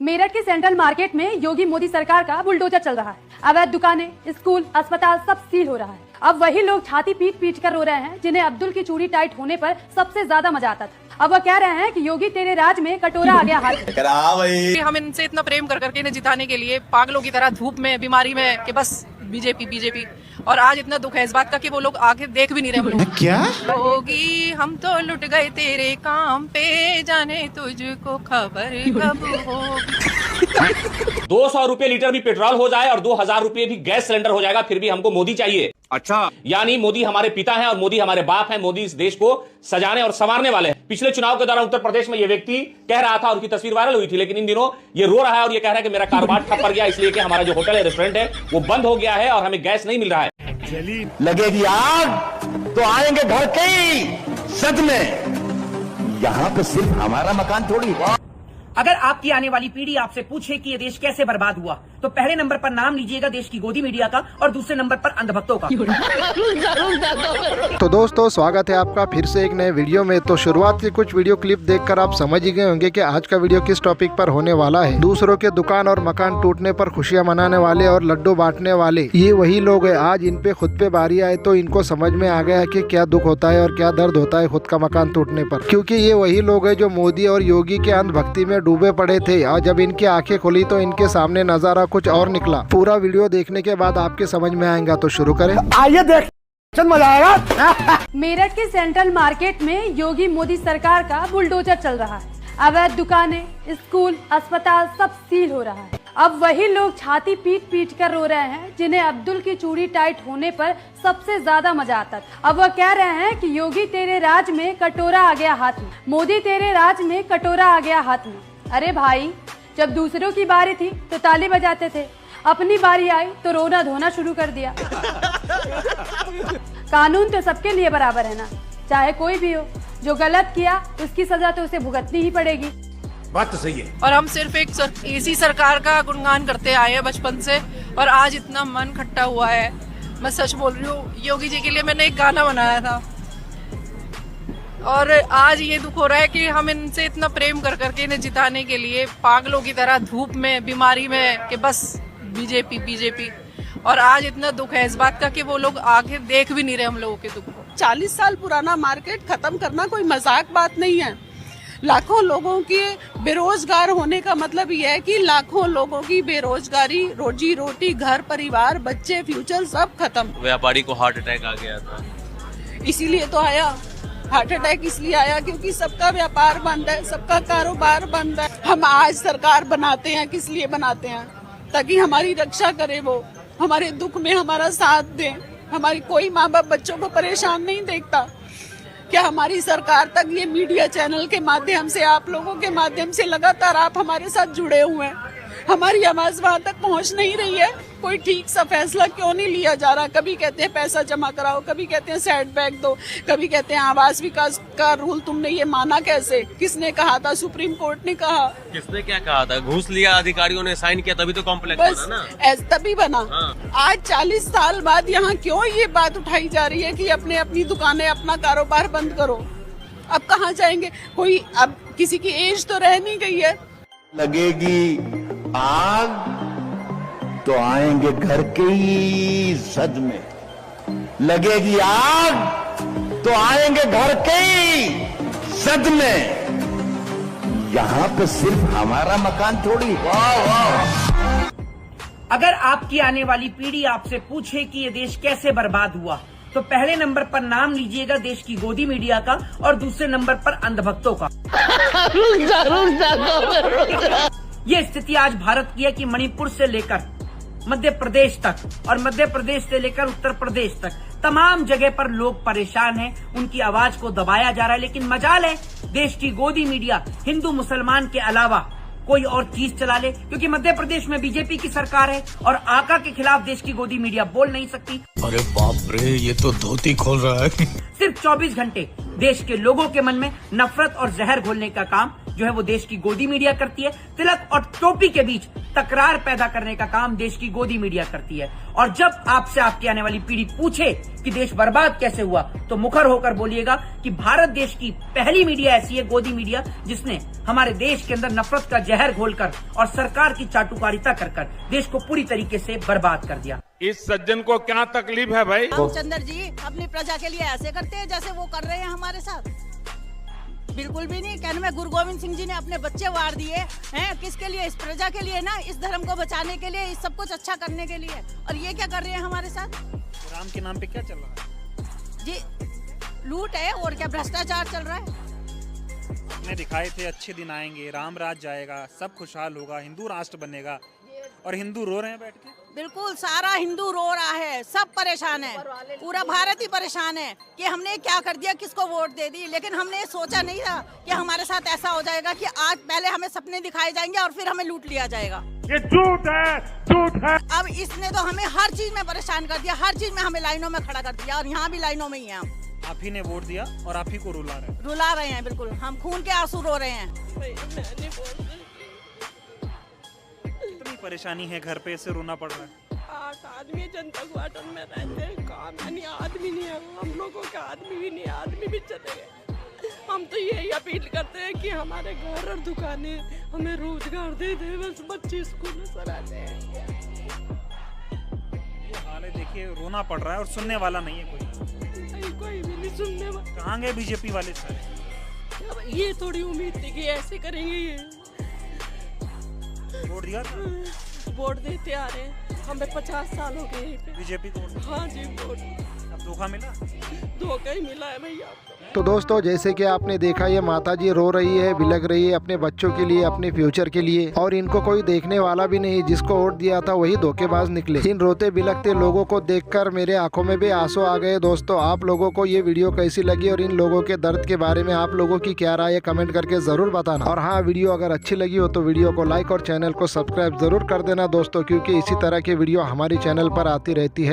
मेरठ के central market में योगी मोदी सरकार का बुलडोजर चल रहा है। अवैध दुकानें, स्कूल, अस्पताल सब सील हो रहा है। अब वही लोग छाती पीट पीट कर रो रहे हैं जिन्हें अब्दुल की चूड़ी टाइट होने पर सबसे ज्यादा मजा आता था। अब वो कह रहे हैं कि योगी तेरे राज में कटोरा आ गया हाथ में। हम इनसे इतना प्रेम कर करके इन्हें जिताने के लिए पागलों की तरह धूप में, बीमारी में कि बस बीजेपी। और आज इतना दुख है इस बात का कि वो लोग आगे देख भी नहीं रहे। क्या योगी हम तो लुट गए तेरे काम पे, जाने तुझको खबर कब होगी। 200 रुपए लीटर भी पेट्रोल हो जाए और 2000 रुपए भी गैस सिलेंडर हो जाएगा, फिर भी हमको मोदी चाहिए। अच्छा, यानी मोदी हमारे पिता हैं और मोदी हमारे बाप हैं। मोदी इस देश को सजाने और संवारने वाले हैं। पिछले चुनाव के दौरान उत्तर प्रदेश में ये व्यक्ति कह रहा था और उसकी तस्वीर वायरल हुई थी, लेकिन इन दिनों ये रो रहा है और ये कह रहा है कि मेरा कारोबार ठप पड़ गया इसलिए कि हमारा जो होटल है, रेस्टोरेंट है, वो बंद हो गया है और हमें गैस नहीं मिल रहा है। लगेगी आग तो आएंगे घर के ही सद में। यहाँ पे सिर्फ हमारा मकान थोड़ी। अगर आपकी आने वाली पीढ़ी आपसे पूछे कि ये देश कैसे बर्बाद हुआ, तो पहले नंबर पर नाम लीजिएगा देश की गोदी मीडिया का और दूसरे नंबर पर अंधभक्तों का। तो दोस्तों, स्वागत है आपका फिर से एक नए वीडियो में। तो शुरुआत की कुछ वीडियो क्लिप देखकर आप समझ ही गए होंगे कि आज का वीडियो किस टॉपिक पर होने वाला है। दूसरों के दुकान और मकान टूटने पर खुशियां मनाने वाले और लड्डू बांटने वाले ये वही लोग हैं। आज इन पे खुद पे बारी आए तो इनको समझ में आ गया है कि क्या दुख होता है और क्या दर्द होता है खुद का मकान टूटने पर, क्योंकि ये वही लोग हैं जो मोदी और योगी के अंधभक्ति में डूबे पड़े थे और जब इनकी आंखें खुली तो इनके सामने नजारा कुछ और निकला। पूरा वीडियो देखने के बाद आपके समझ में आएगा, तो शुरू करें। आइए देख, मजा आएगा। मेरठ के सेंट्रल मार्केट में योगी मोदी सरकार का बुलडोजर चल रहा है। अवैध दुकानें, स्कूल, अस्पताल सब सील हो रहा है। अब वही लोग छाती पीट पीट कर रो रहे हैं जिन्हें अब्दुल की चूड़ी टाइट होने पर सबसे ज्यादा मजा आता था। अब वो कह रहे हैं कि योगी तेरे राज में कटोरा आ गया हाथ में, मोदी तेरे राज में कटोरा आ गया हाथ में। अरे भाई, जब दूसरों की बारी थी तो ताली बजाते थे, अपनी बारी आई तो रोना धोना शुरू कर दिया। कानून तो सबके लिए बराबर है ना, चाहे कोई भी हो। जो गलत किया उसकी सजा तो उसे भुगतनी ही पड़ेगी। बात तो सही है। और हम सिर्फ एक इसी सरकार का गुणगान करते आए हैं बचपन से, और आज इतना मन खट्टा हुआ है। मैं सच बोल रही हूँ, योगी जी के लिए मैंने एक गाना बनाया था और आज ये दुख हो रहा है कि हम इनसे इतना प्रेम कर करके इन्हें जिताने के लिए पागलों की तरह धूप में, बीमारी में कि बस बीजेपी। और आज इतना दुख है इस बात का कि वो लोग आगे देख भी नहीं रहे हम लोगों के दुख को। 40 साल पुराना मार्केट खत्म करना कोई मजाक बात नहीं है। लाखों लोगों के बेरोजगार होने का मतलब यह है कि लाखों लोगों की बेरोजगारी, रोजी रोटी, घर परिवार, बच्चे, फ्यूचर सब खत्म। व्यापारी को हार्ट अटैक आ गया था, इसीलिए तो आया। हार्ट अटैक इसलिए आया क्योंकि सबका व्यापार बंद है, सबका कारोबार बंद है। हम आज सरकार बनाते हैं, किस लिए बनाते हैं? ताकि हमारी रक्षा करे, वो हमारे दुख में हमारा साथ दे। हमारी कोई माँ बाप बच्चों को परेशान नहीं देखता क्या? हमारी सरकार तक ये मीडिया चैनल के माध्यम से, आप लोगों के माध्यम से लगातार आप हमारे साथ जुड़े हुए हैं। हमारी आवाज वहाँ तक पहुँच नहीं रही है। कोई ठीक सा फैसला क्यों नहीं लिया जा रहा? कभी कहते हैं पैसा जमा कराओ, कभी कहते हैं सेटबैक दो, कभी कहते हैं आवास विकास का रूल तुमने ये माना कैसे? किसने कहा था? सुप्रीम कोर्ट ने कहा। किसने क्या कहा था? घूस लिया, अधिकारियों ने साइन किया, तभी तो कॉम्प्लेक्स बस बना ना। तभी बना। हाँ। आज 40 साल बाद यहाँ क्यों ये बात उठाई जा रही है कि अपनी दुकानें, अपना कारोबार बंद करो? अब कहाँ जाएंगे? कोई अब किसी की एज तो रह नहीं गई है। लगेगी आग तो आएंगे घर के ही सद में। लगेगी आग तो आएंगे घर के ही सद में। यहाँ पे सिर्फ हमारा मकान थोड़ी। वाह वाह। अगर आपकी आने वाली पीढ़ी आपसे पूछे कि ये देश कैसे बर्बाद हुआ, तो पहले नंबर पर नाम लीजिएगा देश की गोदी मीडिया का और दूसरे नंबर पर अंधभक्तों का। ये स्थिति आज भारत की है कि मणिपुर से लेकर मध्य प्रदेश तक और मध्य प्रदेश से लेकर उत्तर प्रदेश तक तमाम जगह पर लोग परेशान हैं। उनकी आवाज को दबाया जा रहा है, लेकिन मजाल है देश की गोदी मीडिया हिंदू मुसलमान के अलावा कोई और चीज चला ले, क्योंकि मध्य प्रदेश में बीजेपी की सरकार है और आका के खिलाफ देश की गोदी मीडिया बोल नहीं सकती। अरे बाप रे, ये तो धोती खोल रहा है। सिर्फ 24 घंटे देश के लोगों के मन में नफरत और जहर घोलने का काम जो है वो देश की गोदी मीडिया करती है। तिलक और टोपी के बीच तकरार पैदा करने का काम देश की गोदी मीडिया करती है। और जब आपसे आपकी आने वाली पीढ़ी पूछे कि देश बर्बाद कैसे हुआ, तो मुखर होकर बोलिएगा कि भारत देश की पहली मीडिया ऐसी है, गोदी मीडिया, जिसने हमारे देश के अंदर नफरत का जहर घोलकर और सरकार की चाटुकारिता कर देश को पूरी तरीके से बर्बाद कर दिया। इस सज्जन को क्या तकलीफ है भाई? रामचंद्र जी अपनी प्रजा के लिए ऐसे करते हैं जैसे वो कर रहे हैं हमारे साथ। बिल्कुल भी नहीं। कहने में गुरु गोविंद सिंह जी ने अपने बच्चे वार दिए हैं, किसके लिए? इस प्रजा के लिए ना, इस धर्म को बचाने के लिए, इस सब कुछ अच्छा करने के लिए। और ये क्या कर रहे हैं हमारे साथ? राम के नाम पे क्या चल रहा है जी? लूट है और क्या, भ्रष्टाचार चल रहा है। अपने दिखाए थे अच्छे दिन आएंगे, राम राज जाएगा, सब खुशहाल होगा, हिंदू राष्ट्र बनेगा, और हिंदू रो रहे हैं बैठ के। बिल्कुल, सारा हिंदू रो रहा है, सब परेशान है, पूरा भारत ही परेशान है कि हमने क्या कर दिया, किसको वोट दे दी। लेकिन हमने ये सोचा नहीं था कि हमारे साथ ऐसा हो जाएगा कि आज पहले हमें सपने दिखाए जाएंगे और फिर हमें लूट लिया जाएगा। ये झूठ है, झूठ है। अब इसने तो हमें हर चीज में परेशान कर दिया, हर चीज में हमें लाइनों में खड़ा कर दिया, और यहाँ भी लाइनों में ही है हम। आप ही ने वोट दिया और आप ही को रुला रहे हैं। बिल्कुल, हम खून के आंसू रो रहे हैं। कितनी परेशानी है, घर पे ऐसे रोना पड़ रहा है। 8 आदमी जनता क्वार्टर में रहते हैं, काम नहीं, आदमी नहीं है हम लोगों का, आदमी भी नहीं, आदमी भी चले गए। हम तो यही अपील करते हैं कि हमारे घर और दुकानें हमें रोजगार दे दे, बस बच्चे स्कूल में सराहते हैं। ये हाल है, देखिए रोना पड़ रहा है और सुनने वाला नहीं है कोई भी नहीं सुनने वाला। कहाँ गए बीजेपी वाले सारे? ये थोड़ी उम्मीद थी कि ऐसे करेंगे। ये वोट दिया था? वोट देते आ रहे हैं, हमें 50 साल हो गए बीजेपी को। हाँ जी, वोट। अब धोखा मिला? धोखा ही मिला है भैया। तो दोस्तों, जैसे कि आपने देखा, ये माताजी रो रही है, बिलख रही है अपने बच्चों के लिए, अपने फ्यूचर के लिए, और इनको कोई देखने वाला भी नहीं। जिसको वोट दिया था वही धोखेबाज निकले। इन रोते बिलखते लोगों को देखकर मेरे आंखों में भी आंसू आ गए। दोस्तों, आप लोगों को ये वीडियो कैसी लगी और इन लोगों के दर्द के बारे में आप लोगों की क्या राय है, कमेंट करके जरूर बताना। और हाँ, वीडियो अगर अच्छी लगी हो तो वीडियो को लाइक और चैनल को सब्सक्राइब जरूर कर देना दोस्तों, क्योंकि इसी तरह की वीडियो हमारी चैनल पर आती रहती है।